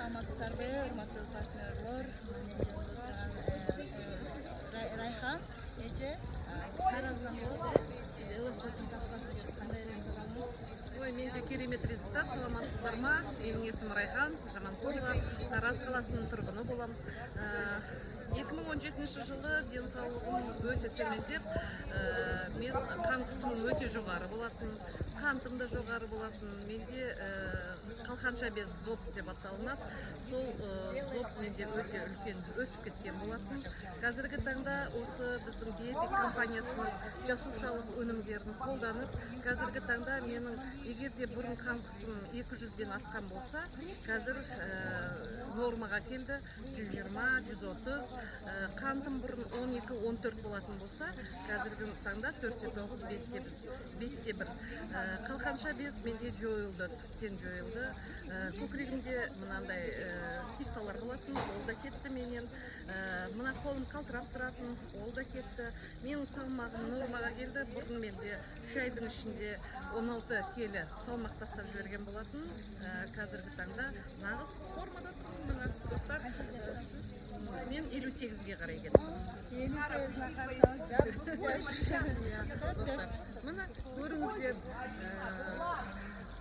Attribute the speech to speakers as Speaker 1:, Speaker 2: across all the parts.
Speaker 1: саламатсыздарбы, урматтуу партнерлор. Райхан эже тараздан өлкөсүн тапсырып кандай результат?
Speaker 2: Ой, менде керемет результат. Саламатсыздар ма? Менің есімім Райхан Жаманқұлова. Тараз қаласының тұрғыны болам. 2017 жылы денсаулығым өте төмендеп, мен қан қысымым өте жоғары болатын, қантым да жоғары болатын. Менде қалқанша без зоб деп аталынады. Сол зоб менде өте үлкен өсіп кеткен болатын. Қазіргі таңда осы біздің диетик компаниясының жасушалық өнімдерін қолданып, қазіргі таңда менің егерде бұрын қан қысым 200-ден асқан болса, қазір нормаға келді 120-130. Қантым бұрын 12-14 болатын болса, қазіргі таңда 4-9, 5-1. Қалқанша без менде жойылды, түптен жойылды. Көкірегімде мынандай кисталар болатын, ол да кетті менен. Мына қолым қалтырап тұратын, ол да кетті. Менің салмағым нормаға келді. Бұрын менде 3 айдың ішінде 16 келі салмақ тастап жіберген болатын. Қазіргі таңда нағыз формада тұрмын, достар. Мен 58-ге қарай кеттім.
Speaker 1: 58-на қарсаңыз
Speaker 2: Достар, мына көріңіздер,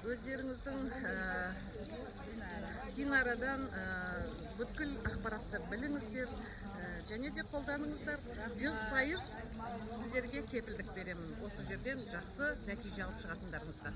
Speaker 2: өздеріңіздің Динарадан бүткіл ақпаратты біліңіздер, және де қолданыңыздар. 100% сіздерге кепілдік беремін. Осы жерден жақсы нәтиже алып шығатындарыңызға.